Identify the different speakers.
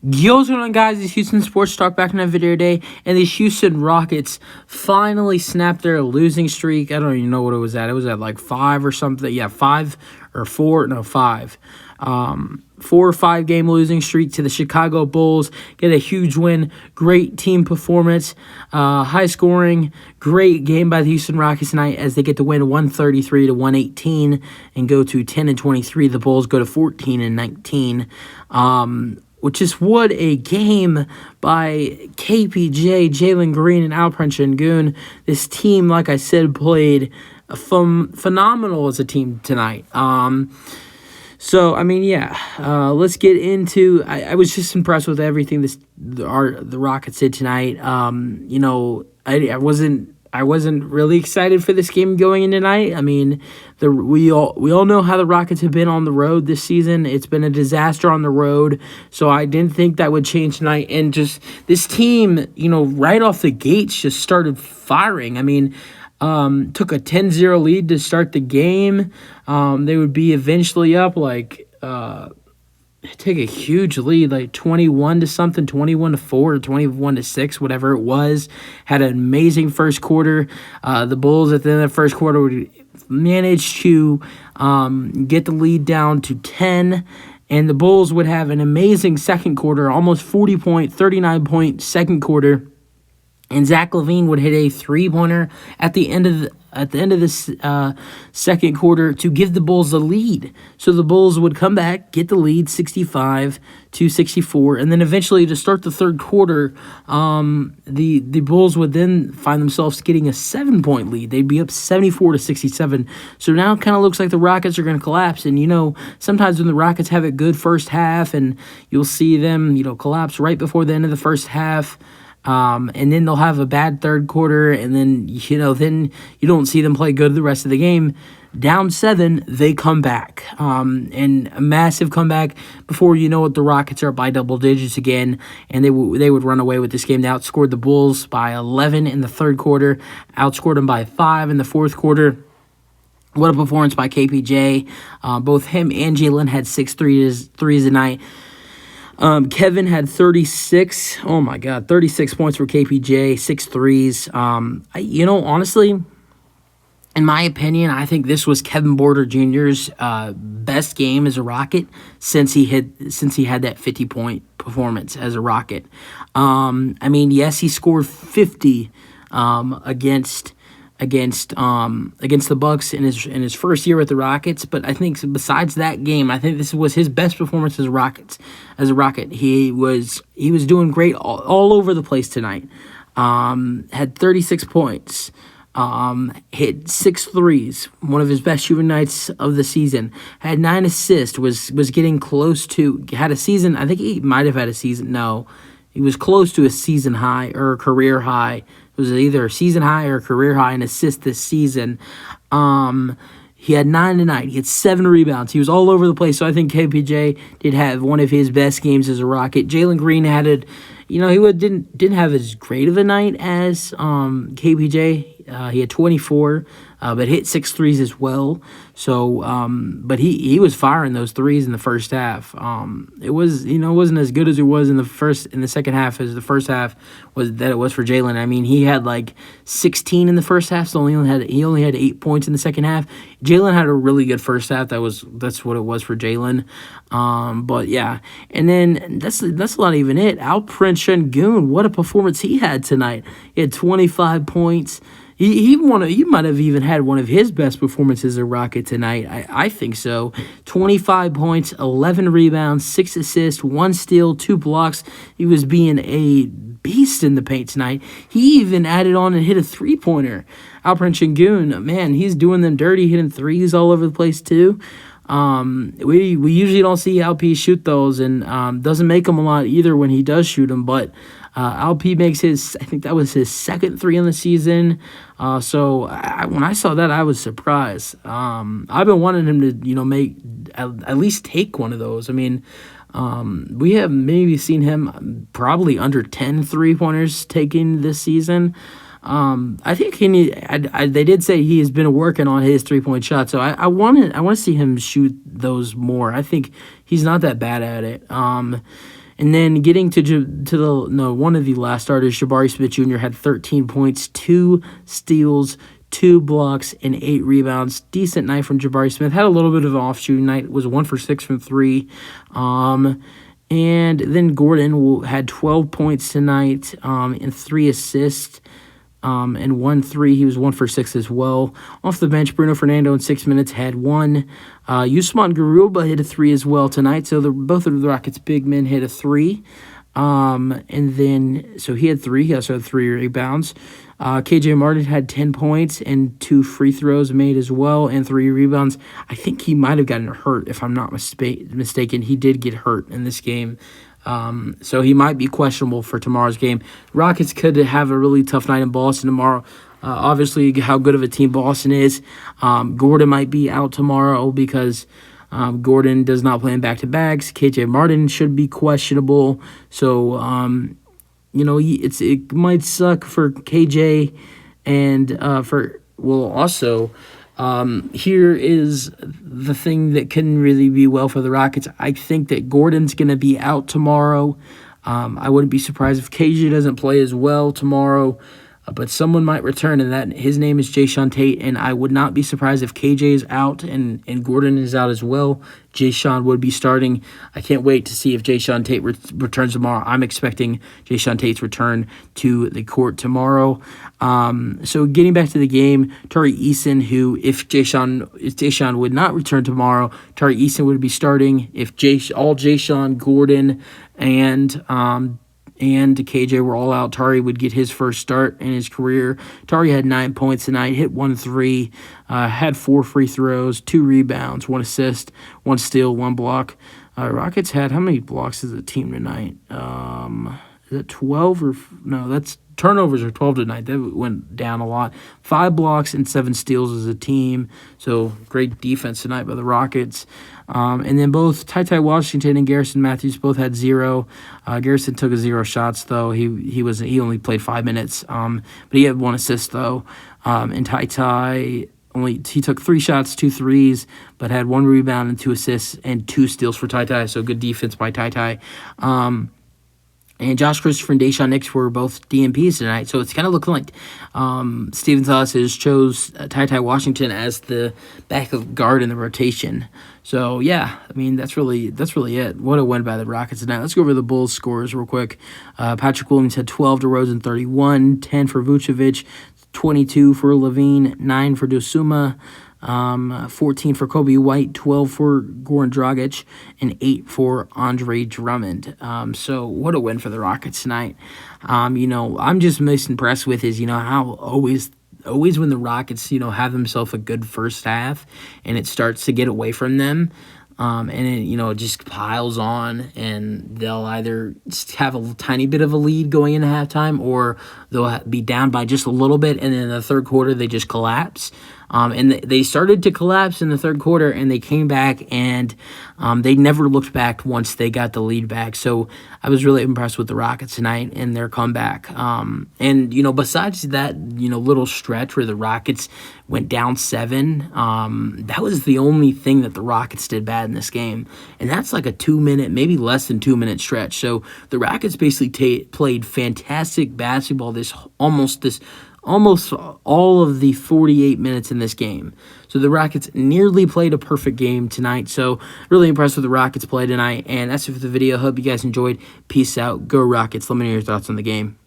Speaker 1: Yo, what's going on, guys? It's Houston Sports Talk back in that video today, and the Houston Rockets finally snapped their losing streak. I don't even know what it was at. It was at like 5 or something. Yeah, 5 or 4. No, 5. 4 or 5 game losing streak to the Chicago Bulls. Get a huge win. Great team performance. High scoring. Great game by the Houston Rockets tonight as they get to win 133 to 118 and go to 10-23. The Bulls go to 14-19. Which is what a game by KPJ, Jalen Green, and Alperen Sengun. This team, like I said, played phenomenal as a team tonight. Let's get into. I was just impressed with everything the Rockets did tonight. I wasn't really excited for this game going in tonight. I mean, we all know how the Rockets have been on the road this season. It's been a disaster on the road, so I didn't think that would change tonight. And just this team, right off the gates, just started firing. I mean, took a 10-0 lead to start the game. They would be eventually up take a huge lead, like 21 to something, 21 to 4, or 21 to 6, whatever it was. Had an amazing first quarter. The Bulls at the end of the first quarter would manage to get the lead down to 10, and the Bulls would have an amazing second quarter, almost 40-point, 39-point second quarter. And Zach LaVine would hit a three-pointer at the end of this second quarter to give the Bulls the lead. So the Bulls would come back, get the lead, 65-64, and then eventually to start the third quarter, the Bulls would then find themselves getting a 7-point lead. They'd be up 74-67. So now it kind of looks like the Rockets are going to collapse. And sometimes when the Rockets have a good first half, and you'll see them, collapse right before the end of the first half. And then they'll have a bad third quarter, and then then you don't see them play good the rest of the game. Down 7, they come back, and a massive comeback. Before you know it, the Rockets are by double digits again, and they would run away with this game. They outscored the Bulls by 11 in the third quarter, outscored them by 5 in the fourth quarter. What a performance by KPJ. Both him and Jalen had 6 threes a night. Kevin had 36. Oh, my God. 36 points for KPJ, 6 threes. Honestly, in my opinion, I think this was Kevin Porter Jr.'s best game as a Rocket since he had that 50-point performance as a Rocket. Yes, he scored 50 against the Bucks in his first year with the Rockets, but I think besides that game, I think this was his best performance as a Rocket. He was doing great all over the place tonight. Had 36 points. Hit 6 threes, one of his best shooting nights of the season. Had 9 assists. Was getting close to had a season. I think he might have had a season. No, he was close to a season high or a career high. It was either a season high or a career high in assists this season. He had 9 tonight. He had 7 rebounds. He was all over the place. So I think KPJ did have one of his best games as a Rocket. Jalen Green had it. He didn't have as great of a night as KPJ. He had 24, but hit 6 threes as well. So, but he was firing those threes in the first half. It wasn't as good as it was in the second half as the first half it was for Jalen. I mean, he had like 16 in the first half, so he only had 8 points in the second half. Jalen had a really good first half. That's what it was for Jalen. But yeah, and then that's not even it. Alperen Sengun, what a performance he had tonight. He had 25 points. He might have even had one of his best performances as a Rocket tonight. I think so. 25 points, 11 rebounds, 6 assists, 1 steal, 2 blocks. He was being a beast in the paint tonight. He even added on and hit a 3-pointer. Alperen Sengun, man, he's doing them dirty, hitting threes all over the place too. We usually don't see Alp shoot those, and doesn't make them a lot either when he does shoot them, but Alp makes I think that was his second 3 in the season. So when I saw that, I was surprised. I've been wanting him to, make at least take one of those. I mean, we have maybe seen him probably under 10 3-pointers taken this season. I think they did say he has been working on his 3-point shot, so I want to see him shoot those more. I think he's not that bad at it. And then getting to one of the last starters, Jabari Smith Jr. had 13 points, 2 steals, 2 blocks, and 8 rebounds. Decent night from Jabari Smith. Had a little bit of an off shooting night. Was 1 for 6 from 3. And then Gordon had 12 points tonight and 3 assists. And 1 3. He was 1 for 6 as well. Off the bench, Bruno Fernando in 6 minutes had 1. Usman Garuba hit a 3 as well tonight. So both of the Rockets' big men hit a 3. And then, so he had 3. He also had 3 rebounds. KJ Martin had 10 points and 2 free throws made as well and 3 rebounds. I think he might have gotten hurt, if I'm not mistaken. He did get hurt in this game. So he might be questionable for tomorrow's game. Rockets could have a really tough night in Boston tomorrow. Obviously, how good of a team Boston is. Gordon might be out tomorrow because Gordon does not play in back-to-backs. KJ Martin should be questionable. So, it might suck for KJ and also here is the thing that couldn't really be well for the Rockets. I think that Gordon's going to be out tomorrow. I wouldn't be surprised if KJ doesn't play as well tomorrow. But someone might return, and that his name is Jayshawn Tate, and I would not be surprised if KJ is out and Gordon is out as well. Jayshawn would be starting. I can't wait to see if Jayshawn Tate returns tomorrow. I'm expecting Jayshawn Tate's return to the court tomorrow. So getting back to the game, Tari Eason, who if Jayshawn would not return tomorrow, Tari Eason would be starting. If Jayshawn, Gordon, and KJ were all out, Tari would get his first start in his career. Tari had 9 points tonight, hit 1 3, had 4 free throws, 2 rebounds, 1 assist, 1 steal, 1 block. Rockets had how many blocks as a team tonight? Is it 12 or no? That's turnovers are 12 tonight. That went down a lot. 5 blocks and 7 steals as a team. So great defense tonight by the Rockets. And then both Ty Washington and Garrison Matthews both had 0. Garrison took 0 shots though. He only played 5 minutes. But he had 1 assist though. And Ty he took 3 shots, 2 threes, but had 1 rebound and 2 assists and 2 steals for Ty. So good defense by Ty. And Josh Christopher and Dayshawn Nix were both DMPs tonight. So it's kind of looking like Steven Silas has chose Ty Washington as the backup guard in the rotation. So, yeah, I mean, that's really it. What a win by the Rockets tonight. Let's go over the Bulls' scores real quick. Patrick Williams had 12, DeRozan 31, 10 for Vucevic, 22 for Levine, 9 for Dosuma, 14 for Kobe White, 12 for Goran Dragic, and 8 for Andre Drummond. So what a win for the Rockets tonight. I'm just most impressed with is, how always when the Rockets, have themselves a good first half and it starts to get away from them, and it just piles on, and they'll either have a tiny bit of a lead going into halftime, or they'll be down by just a little bit, and then in the third quarter they just collapse. And they started to collapse in the third quarter, and they came back, and they never looked back once they got the lead back. So I was really impressed with the Rockets tonight and their comeback. And besides that, little stretch where the Rockets went down 7, that was the only thing that the Rockets did bad in this game. And that's like a 2-minute, maybe less than 2-minute stretch. So the Rockets basically played fantastic basketball almost all of the 48 minutes in this game. So the Rockets nearly played a perfect game tonight. So really impressed with the Rockets play tonight. And that's it for the video. Hope you guys enjoyed. Peace out. Go Rockets. Let me know your thoughts on the game.